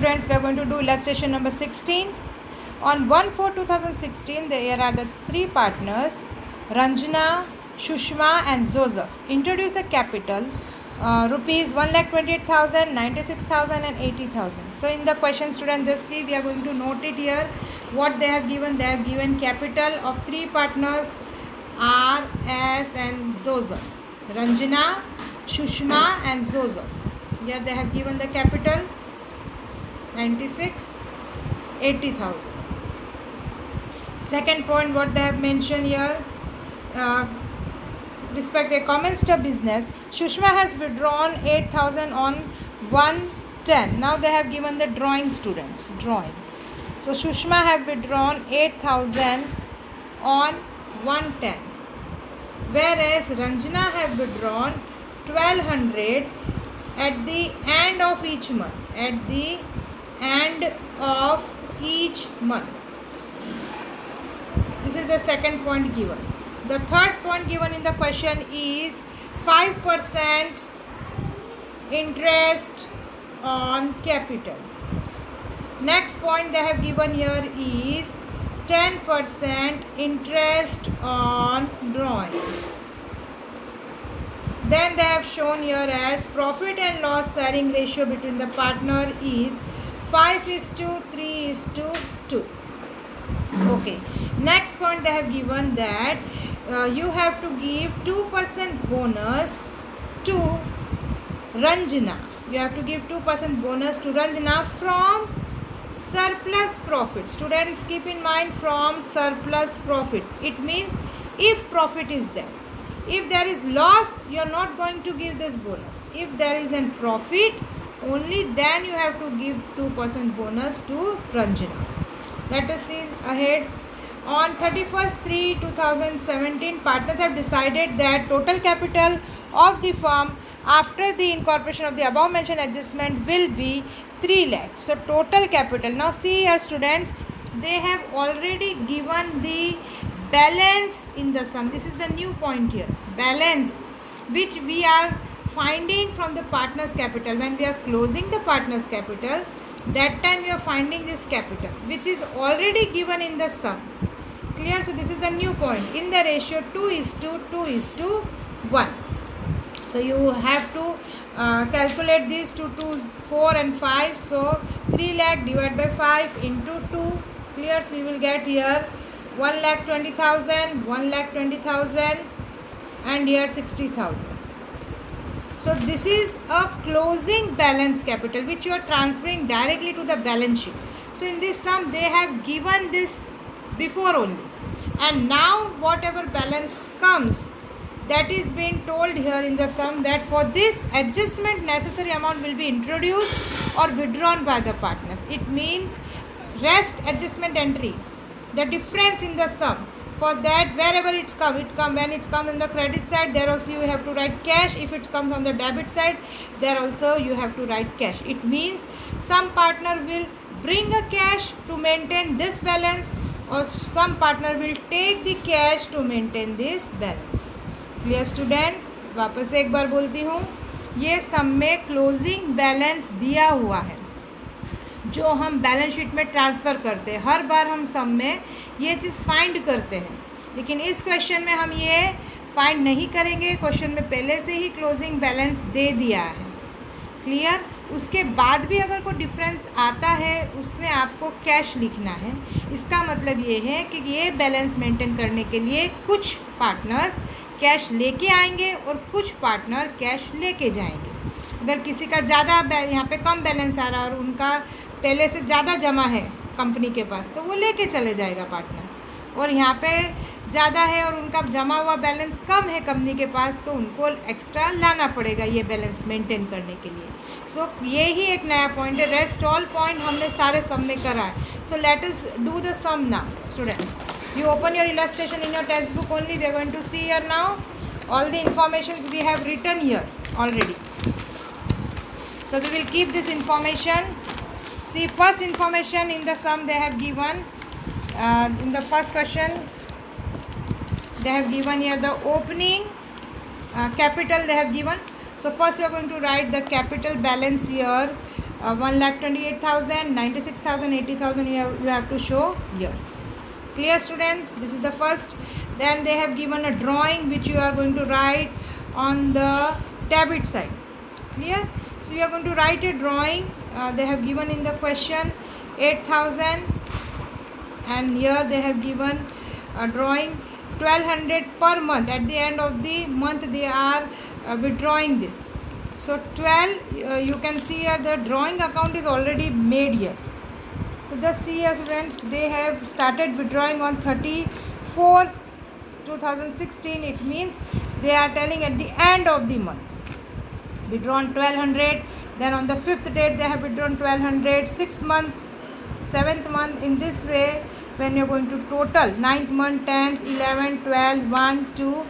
students, we are going to do illustration number 16. On 1/4/2016, there are the three partners, Ranjana, Shushma and Joseph, introduce a capital rupees 1,28,000, 96,000 and 80,000. So in the question, students, just see, we are going to note it here what they have given. They have given capital of three partners, R, S and Joseph, Ranjana, Shushma and Joseph. Here they have given the capital 96, 80,000. Second point, what they have mentioned here, respect a common stock business, Shushma has withdrawn 8,000 on 110. Now they have given the drawing, students, drawing. So Shushma have withdrawn 8,000 on 110, whereas Ranjana have withdrawn 1,200 at the end of each month. At the end of each month. This is the second point given. The third point given in the question is 5% interest on capital. Next point they have given here is 10% interest on drawing. Then they have shown here as profit and loss sharing ratio between the partner is 5:3:2. Okay. Next point they have given that you have to give 2% bonus to Ranjana. You have to give 2% bonus to Ranjana from surplus profit. Students, keep in mind, from surplus profit. It means if profit is there. If there is loss, you are not going to give this bonus. If there is a profit, only then you have to give 2% bonus to Ranjana. Let us see ahead. On 31/3/2017, partners have decided that total capital of the firm after the incorporation of the above mentioned adjustment will be 3 lakhs. So total capital. Now see here, students, they have already given the balance in the sum. This is the new point here, balance, which we are finding from the partners capital. When we are closing the partners capital, that time we are finding this capital which is already given in the sum. Clear? So this is the new point in the ratio 2:2:1. So you have to calculate these to 2, 4 and 5. So 3 lakh divided by 5 into 2. Clear? So you will get here 1,20,000, 1,20,000 and here 60,000. So this is a closing balance capital which you are transferring directly to the balance sheet. So in this sum they have given this before only, and now whatever balance comes, that is being told here in the sum that for this adjustment necessary amount will be introduced or withdrawn by the partners. It means rest adjustment entry, the difference in the sum. For that, wherever it's come, when it's come in the credit side, there also you have to write cash. If it comes on the debit side, there also you have to write cash. It means some partner will bring a cash to maintain this balance, or some partner will take the cash to maintain this balance. Clear student? वापस से एक बार बोलती हूँ, ये सम में closing balance दिया हुआ है जो हम बैलेंस शीट में ट्रांसफ़र करते हैं. हर बार हम सम में ये चीज़ फाइंड करते हैं, लेकिन इस क्वेश्चन में हम ये फाइंड नहीं करेंगे. क्वेश्चन में पहले से ही क्लोजिंग बैलेंस दे दिया है. क्लियर? उसके बाद भी अगर कोई डिफरेंस आता है उसमें आपको कैश लिखना है. इसका मतलब ये है कि ये बैलेंस मेंटेन करने के लिए कुछ पार्टनर्स कैश लेके आएंगे और कुछ पार्टनर कैश लेके जाएंगे. अगर किसी का ज़्यादा यहाँ पे कम बैलेंस आ रहा है और उनका पहले से ज़्यादा जमा है कंपनी के पास, तो वो लेके चले जाएगा पार्टनर. और यहाँ पे ज़्यादा है और उनका जमा हुआ बैलेंस कम है कंपनी के पास, तो उनको एक्स्ट्रा लाना पड़ेगा ये बैलेंस मेंटेन करने के लिए. सो ये ही एक नया पॉइंट है. रेस्ट ऑल पॉइंट हमने सारे सम में करा है. So let us do the sum now. Students, you open your illustration in your textbook only. We are going to see here now all the informations we have written here already. So we will keep this information. See, first information in the sum they have given in the first question. They have given here the opening capital they have given. So first you are going to write the capital balance here 1,28,000, 96,000, 80,000 you have to show here. Clear students? This is the first. Then they have given a drawing which you are going to write on the debit side. Clear? So you are going to write a drawing. They have given in the question 8,000, and here they have given a drawing 1,200 per month. At the end of the month they are withdrawing this. So 12, you can see here the drawing account is already made here. So just see here students, they have started withdrawing on 34/2016. It means they are telling at the end of the month withdrawn 1,200. Then on the 5th date they have withdrawn 1,200. 6th month, 7th month. In this way, when you are going to total 9th month, 10th, 11th, 12, 1, 2,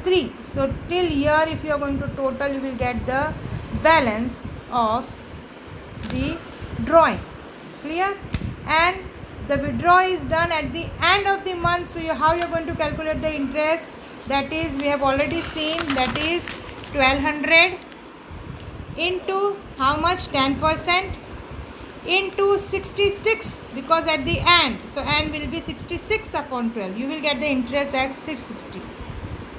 3. So till here if you are going to total, you will get the balance of the drawing. Clear? And the withdrawal is done at the end of the month. So how you are going to calculate the interest? That is, we have already seen, that is 1,200 into how much? 10% into 66, because at the end, so n will be 66 upon 12. You will get the interest as 660.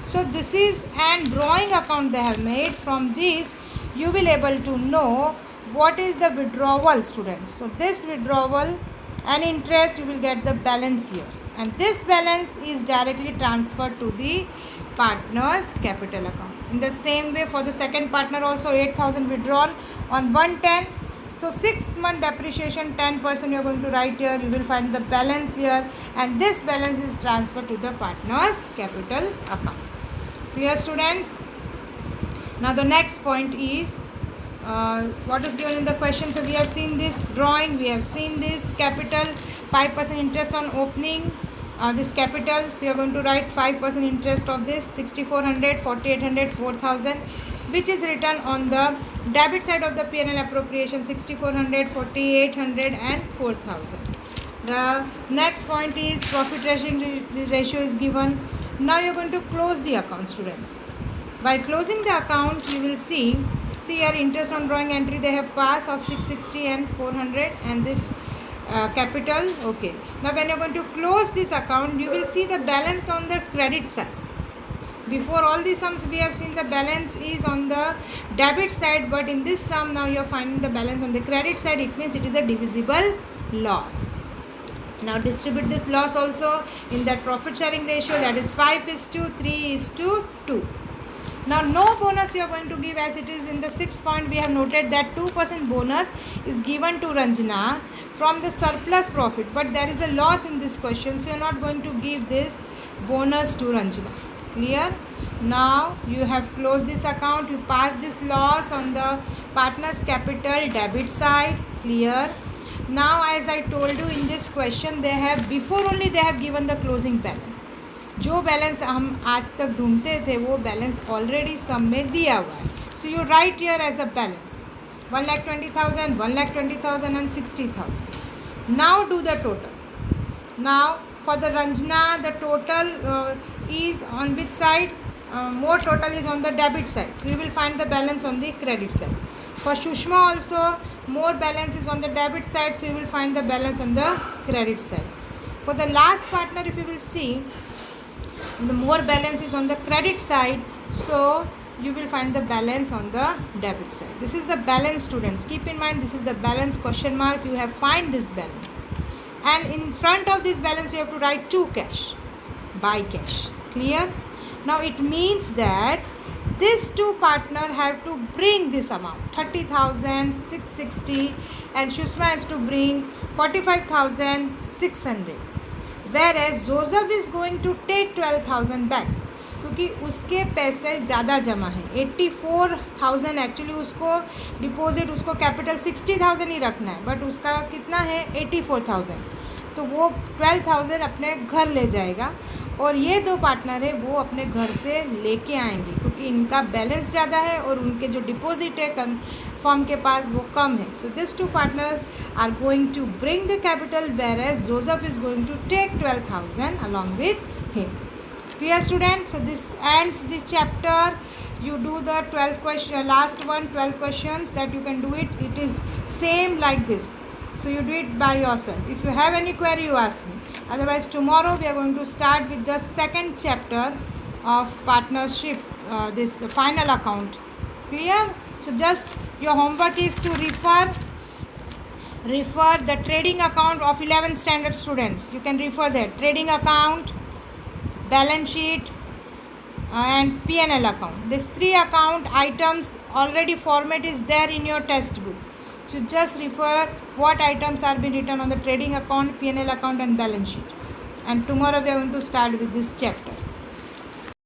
So this is an drawing account they have made. From this you will able to know what is the withdrawal, students. So this withdrawal and interest, you will get the balance here, and this balance is directly transferred to the partner's capital account. In the same way, for the second partner also 8,000 withdrawn on 110. So 6th month depreciation 10% you are going to write here. You will find the balance here, and this balance is transferred to the partner's capital account. Clear students? Now the next point is what is given in the question. So we have seen this drawing, we have seen this capital, 5% interest on opening this capital. So you are going to write 5% interest of this 6,400, 4,800, 4,000, which is written on the debit side of the P&L appropriation, 6,400, 4,800 and 4,000. The next point is profit ratio is given. Now you are going to close the account, students. By closing the account, you will see here interest on drawing entry they have passed of 660 and 400, and this capital. Okay. Now when you are going to close this account, you will see the balance on the credit side. Before all these sums we have seen the balance is on the debit side, but in this sum now you are finding the balance on the credit side. It means it is a divisible loss. Now distribute this loss also in that profit sharing ratio, that is 5:3:2. Now no bonus you are going to give, as it is in the 6th point. We have noted that 2% bonus is given to Ranjana from the surplus profit, but there is a loss in this question, so you are not going to give this bonus to Ranjana. Clear? Now you have closed this account, you pass this loss on the partner's capital debit side. Clear? Now as I told you in this question, they have before only they have given the closing balance. जो balance हम आज तक ढूंढते थे वो balance already some में दिया हुआ है. So you write here as a balance 1,20,000, 1,20,000 and 60,000. Now do the total. Now for the Ranjana, the total is on which side? More total is on the debit side. So you will find the balance on the credit side. For Shushma also, more balance is on the debit side. So you will find the balance on the credit side. For the last partner, if you will see, the more balance is on the credit side. So you will find the balance on the debit side. This is the balance, students. Keep in mind, this is the balance question mark. You have find this balance, and in front of this balance you have to write to cash, by cash. Clear? Now it means that these two partner have to bring this amount 30,660, and Shushma has to bring 45,600, whereas Joseph is going to take 12,000 back, क्योंकि उसके पैसे ज़्यादा जमा है. 84,000 actually उसको deposit, उसको capital 60,000 ही रखना है, बट उसका कितना है 84,000. तो वो 12,000 अपने घर ले जाएगा, और ये दो पार्टनर है वो अपने घर से लेके आएंगे, क्योंकि इनका बैलेंस ज़्यादा है और उनके जो डिपॉजिट है कम फर्म के पास वो कम है. So this two partners are going to bring the capital, whereas Joseph is going to take 12,000 along with him. Clear students? So this ends the chapter. you do the 12th question, last one 12 questions that you can do it. It is same like this. So you do it by yourself. If you have any query, you ask me. Otherwise, tomorrow we are going to start with the second chapter of partnership, this final account. Clear? So just your homework is to refer the trading account of 11th standard students. You can refer that trading account, balance sheet, and P&L account. These three account items already format is there in your test book. So just refer what items are being written on the trading account, P&L account, and balance sheet. And tomorrow we are going to start with this chapter.